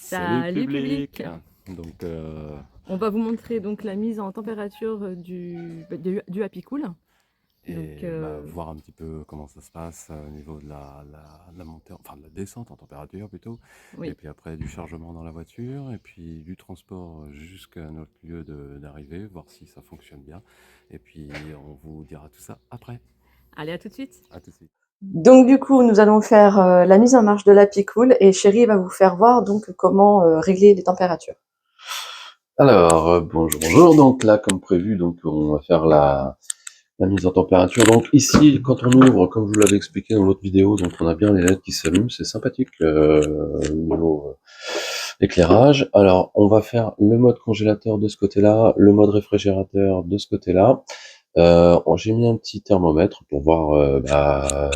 Salut Salut public! public! Donc, On va vous montrer donc la mise en température du Happy Cool. Donc, et voir un petit peu comment ça se passe au niveau de la montée, enfin de la descente en température plutôt, et oui. puis après du chargement dans la voiture, et puis du transport jusqu'à notre lieu d'arrivée, voir si ça fonctionne bien. Et puis on vous dira tout ça après. Allez, à tout de suite! À tout de suite. Donc du coup, nous allons faire la mise en marche de l'Happy Cool et Chérie va vous faire voir donc comment régler les températures. Alors, bonjour, bonjour. Donc là, comme prévu, donc on va faire la mise en température. Donc ici, quand on ouvre, comme je vous l'avais expliqué dans l'autre vidéo, donc on a bien les LED qui s'allument, c'est sympathique au niveau éclairage. Alors, on va faire le mode congélateur de ce côté-là, le mode réfrigérateur de ce côté-là. J'ai mis un petit thermomètre pour voir la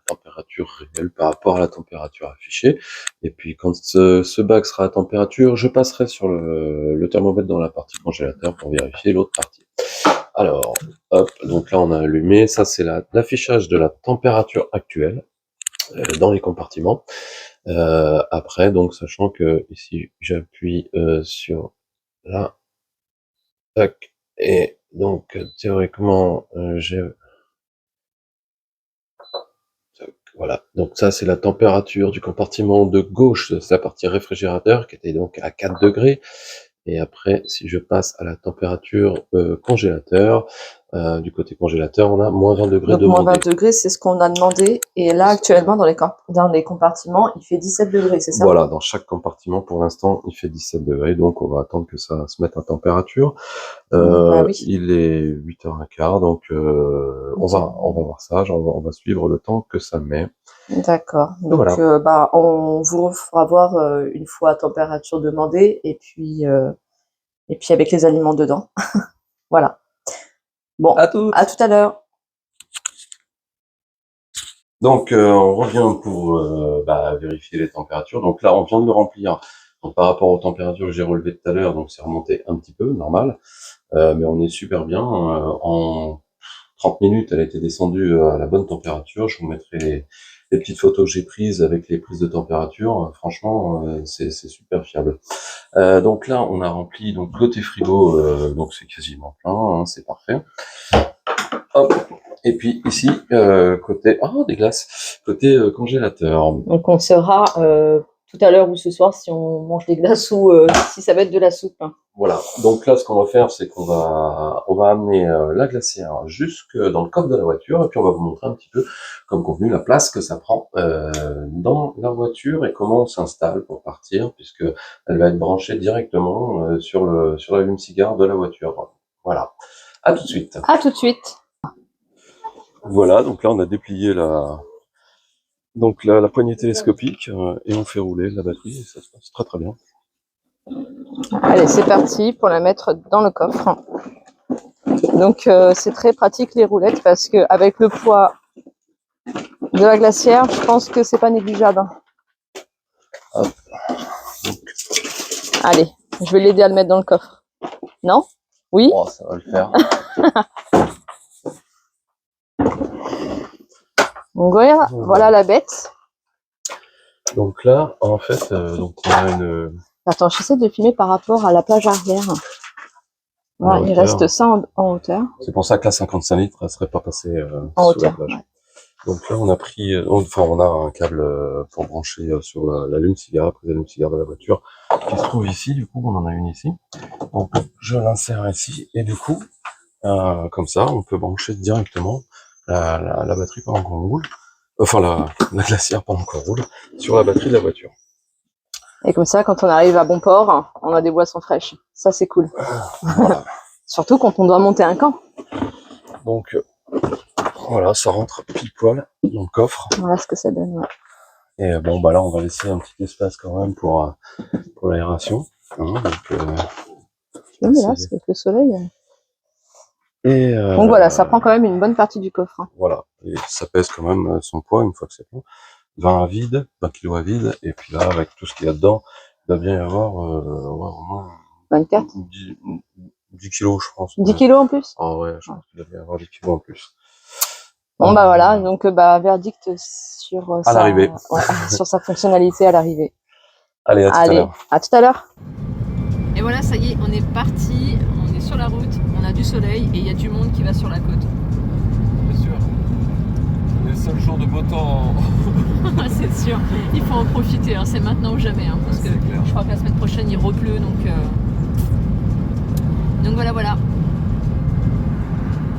température réelle par rapport à la température affichée. Et puis quand ce bac sera à température, je passerai sur le thermomètre dans la partie congélateur pour vérifier l'autre partie. Alors, hop, donc là on a allumé, ça c'est l'affichage de la température actuelle dans les compartiments. Après, donc sachant que ici j'appuie sur là, tac, et donc théoriquement j'ai voilà, donc ça c'est la température du compartiment de gauche, c'est la partie réfrigérateur qui était donc à 4 degrés. Et après, si je passe à la température congélateur, du côté congélateur, on a moins 20 degrés Donc moins 20 demandé. degrés, c'est ce qu'on a demandé. Et là, actuellement, dans les compartiments, il fait 17 degrés, c'est ça? Voilà, dans chaque compartiment, pour l'instant, il fait 17 degrés, donc on va attendre que ça se mette à température. Bah oui. Il est 8h15, donc on va voir ça, on va suivre le temps que ça met. D'accord. Donc Voilà. on vous fera voir une fois à température demandée et puis avec les aliments dedans. Voilà. Bon, À tout. à tout à l'heure. Donc on revient pour vérifier les températures. Donc là, on vient de le remplir. Donc, par rapport aux températures que j'ai relevées tout à l'heure, donc c'est remonté un petit peu, normal. Mais on est super bien. En 30 minutes, elle a été descendue à la bonne température. Je vous mettrai les petites photos que j'ai prises avec les prises de température. Franchement, c'est super fiable. Donc là, on a rempli donc côté frigo, donc c'est quasiment plein, hein, c'est parfait. Hop. Et puis ici, côté des glaces, côté congélateur. Donc on saura tout à l'heure ou ce soir si on mange des glaces ou si ça va être de la soupe. Voilà. Donc là, ce qu'on va faire, c'est qu'on va amener la glacière jusque dans le coffre de la voiture, et puis on va vous montrer un petit peu, comme convenu, la place que ça prend dans la voiture et comment on s'installe pour partir, puisque elle va être branchée directement sur l'allume-cigare de la voiture. Voilà. À tout de suite. À tout de suite. Voilà. Donc là, on a déplié la poignée télescopique et on fait rouler la batterie et ça se passe très très bien. Allez, c'est parti pour la mettre dans le coffre. Donc c'est très pratique les roulettes parce que avec le poids de la glacière, je pense que c'est pas négligeable. Hop. Allez, je vais l'aider à le mettre dans le coffre. Non? Oui? Oh, ça va le faire. Donc voilà la bête. Donc là, en fait, donc on a une. Attends, j'essaie de filmer par rapport à la plage arrière. Voilà, il reste ça en hauteur. C'est pour ça que la 55 litres, elle serait pas passée en sous hauteur. la plage. Ouais. Donc là, on a pris, on a un câble pour brancher sur l'allume-cigare, prise d'allume-cigare de la voiture, qui se trouve ici. Du coup, on en a une ici. Donc, je l'insère ici, et du coup, comme ça, on peut brancher directement la batterie pendant qu'on roule, enfin la glacière pendant qu'on roule, sur la batterie de la voiture. Et comme ça, quand on arrive à bon port, on a des boissons fraîches. Ça, c'est cool. Voilà. Surtout quand on doit monter un camp. Donc, voilà, ça rentre pile poil dans le coffre. Voilà ce que ça donne. Ouais. Et bon, bah là, on va laisser un petit espace quand même pour l'aération. Hein, Mais là, c'est avec le soleil. Et donc voilà, ça prend quand même une bonne partie du coffre. Voilà, et ça pèse quand même son poids une fois que c'est plein. 20 à vide, 20 kg à vide, et puis là, avec tout ce qu'il y a dedans, il doit bien y avoir au moins 24 10 kilos, je pense. 10 kilos en plus? Ah ouais, je pense qu'il doit bien y avoir 10 kilos en plus. Bon, bah voilà, donc verdict sur à l'arrivée. Ouais, sur sa fonctionnalité à l'arrivée. Allez, à tout à Allez, l'heure. à tout à l'heure. Et voilà, ça y est, on est parti, on est sur la route, on a du soleil et il y a du monde qui va sur la côte. Bien sûr. Les seuls jours de beau temps. C'est sûr, il faut en profiter, hein. C'est maintenant ou jamais, hein, parce que C'est clair. je crois que la semaine prochaine il repleut, donc voilà.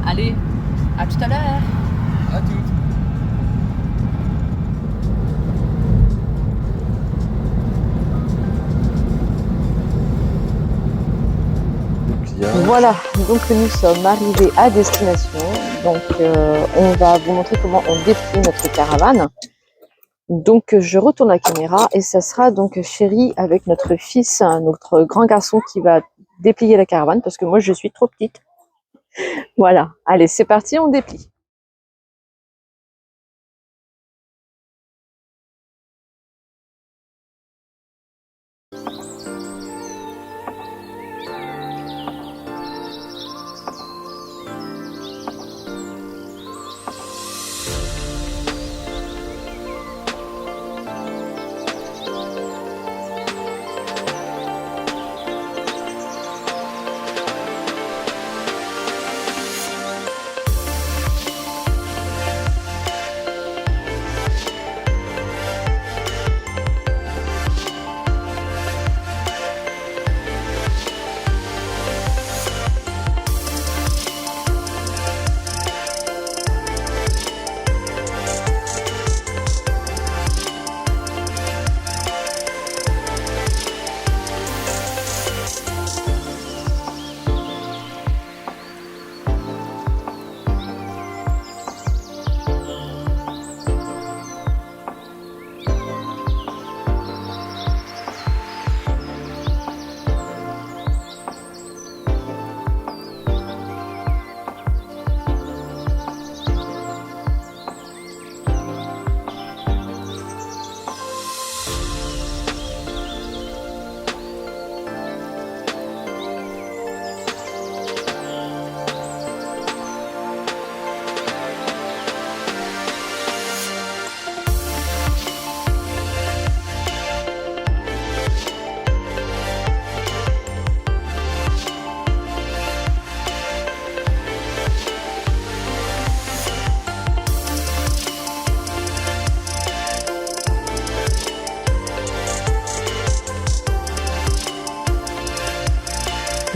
Allez, à tout à l'heure. À toutes. Voilà, donc nous sommes arrivés à destination. Donc on va vous montrer comment on déplie notre caravane. Donc je retourne la caméra et ça sera donc Chéri avec notre fils, notre grand garçon qui va déplier la caravane parce que moi je suis trop petite. Voilà, allez c'est parti, on déplie.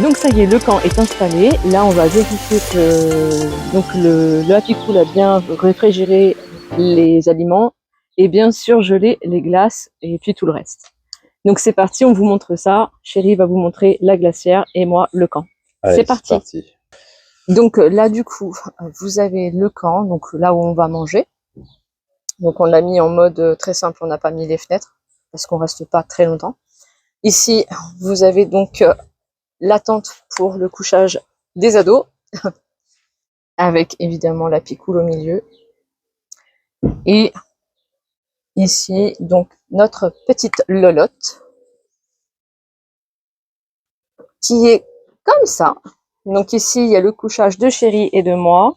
Donc ça y est, le camp est installé. Là, on va vérifier que donc le Happy Cool a bien réfrigéré les aliments et bien surgelé les glaces et puis tout le reste. Donc c'est parti, on vous montre ça. Chéri va vous montrer la glacière et moi le camp. Allez, C'est parti. Donc là, du coup, vous avez le camp, donc là où on va manger. Donc on l'a mis en mode très simple, on n'a pas mis les fenêtres parce qu'on reste pas très longtemps. Ici, vous avez donc la tente pour le couchage des ados, avec évidemment la picoule au milieu. Et ici, donc, notre petite lolotte, qui est comme ça. Donc ici, il y a le couchage de Chéri et de moi.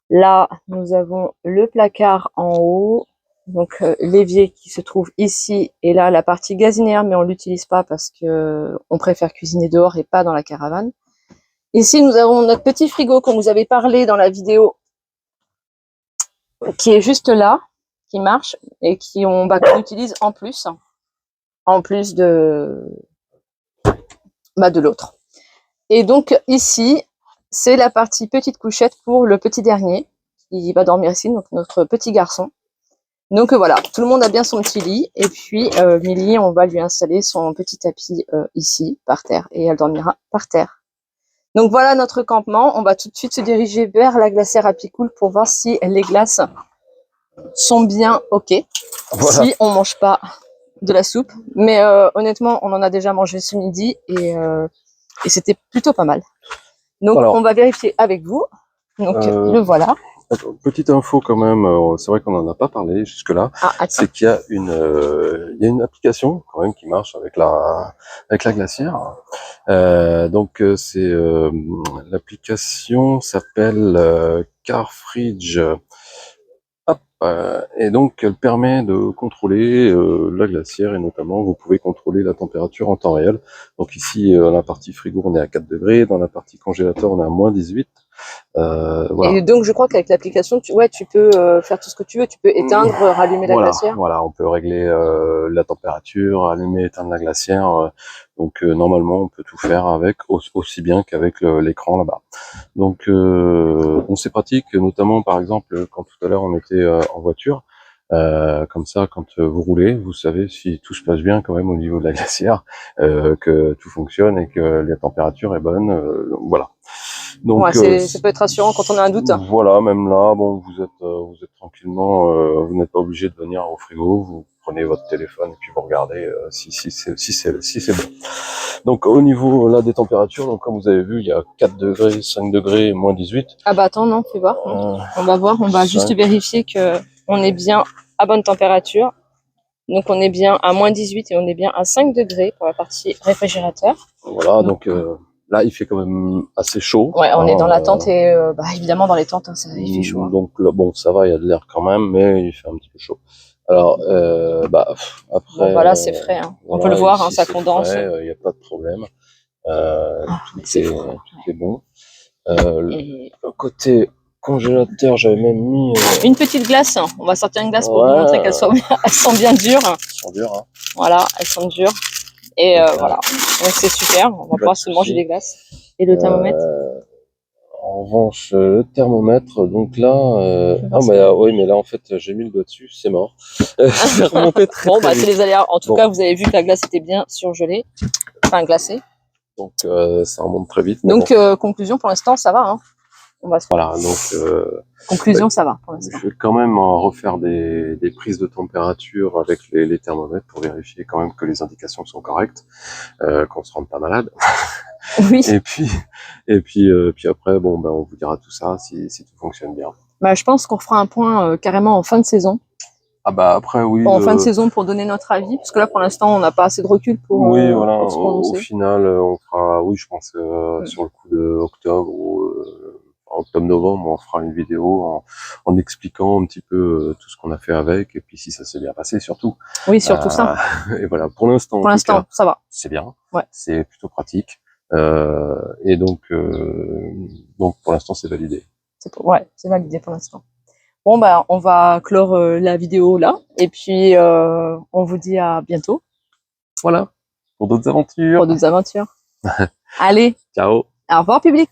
Là, nous avons le placard en haut. Donc l'évier qui se trouve ici et là, la partie gazinière, mais on l'utilise pas parce que on préfère cuisiner dehors et pas dans la caravane. Ici, nous avons notre petit frigo, comme vous avez parlé dans la vidéo, qui est juste là, qui marche et qu'on utilise en plus de l'autre. Et donc ici, c'est la partie petite couchette pour le petit dernier qui va dormir ici, donc notre petit garçon. Donc voilà, tout le monde a bien son petit lit. Et puis Milly, on va lui installer son petit tapis ici, par terre, et elle dormira par terre. Donc voilà notre campement. On va tout de suite se diriger vers la glacière Happy Cool pour voir si les glaces sont bien ok. Voilà. Si on mange pas de la soupe. Mais honnêtement, on en a déjà mangé ce midi et c'était plutôt pas mal. Donc alors, on va vérifier avec vous. Donc le voilà. Petite info quand même, c'est vrai qu'on n'en a pas parlé jusque-là, c'est qu'il y a une application quand même qui marche avec la glacière. Donc c'est l'application s'appelle Carfridge Et donc, elle permet de contrôler la glacière et notamment, vous pouvez contrôler la température en temps réel. Donc ici, dans la partie frigo, on est à 4 degrés. Dans la partie congélateur, on est à moins 18. Voilà. Et donc, je crois qu'avec l'application, tu peux faire tout ce que tu veux. Tu peux éteindre, rallumer la glacière. Voilà, on peut régler la température, allumer, éteindre la glacière. Donc, normalement, on peut tout faire avec, aussi bien qu'avec l'écran là-bas. Donc, c'est pratique, notamment, par exemple, quand tout à l'heure, on était en voiture. Comme ça, quand vous roulez, vous savez si tout se passe bien quand même au niveau de la glacière, que tout fonctionne et que la température est bonne. Voilà. Donc, Ouais, ça peut être rassurant quand on a un doute. Voilà, même là, bon, vous êtes tranquillement, vous n'êtes pas obligé de venir au frigo, vous prenez votre téléphone et puis vous regardez si c'est bon. Donc au niveau là des températures, donc comme vous avez vu, il y a 4 degrés, 5 degrés, moins 18. Ah bah attends, non, fais voir. On va voir, on va juste vérifier que on est bien à bonne température. Donc on est bien à moins 18 et on est bien à 5 degrés pour la partie réfrigérateur. Voilà, donc là il fait quand même assez chaud. Ouais, on est dans la tente et évidemment dans les tentes, il fait chaud. Donc là, bon, ça va, il y a de l'air quand même, mais il fait un petit peu chaud. Alors, après... Bon, voilà, c'est frais, hein. On peut le voir, hein, ça condense. Il n'y a pas de problème. Tout est bon. Côté congélateur, j'avais même mis... Une petite glace, hein. On va sortir une glace pour vous montrer qu'elles sont bien dures. Elles sont dures, hein. Voilà, elles sont dures. Et voilà, donc c'est super, on va pouvoir se manger des glaces. Et le thermomètre en revanche, le thermomètre, donc là, oui, mais là en fait, j'ai mis le doigt dessus, c'est mort. C'est remonté très, bon, très vite. c'est les aléas. En tout cas, vous avez vu que la glace était bien surgelée, enfin glacée. Donc ça remonte très vite. Donc conclusion, pour l'instant, ça va. Hein. Voilà, donc conclusion, ça va pour l'instant. Je vais quand même refaire des prises de température avec les thermomètres pour vérifier quand même que les indications sont correctes, qu'on se rende pas malade. Oui. Et puis après, bon, on vous dira tout ça si tout fonctionne bien. Je pense qu'on fera un point carrément en fin de saison. Ah après oui. En fin de saison pour donner notre avis, parce que là pour l'instant on n'a pas assez de recul pour. Oui, voilà. Pour se prononcer. Au final, on fera, oui, je pense sur le coup de octobre ou octobre-novembre, on fera une vidéo en expliquant un petit peu tout ce qu'on a fait avec et puis si ça s'est bien passé surtout. Oui, surtout ça. Et voilà, pour l'instant. Pour l'instant, ça va. C'est bien. Ouais. C'est plutôt pratique. Et donc pour l'instant, c'est validé. Ouais, c'est validé pour l'instant. Bon, on va clore la vidéo là. Et puis, on vous dit à bientôt. Voilà. Pour d'autres aventures. Allez. Ciao. Au revoir, public.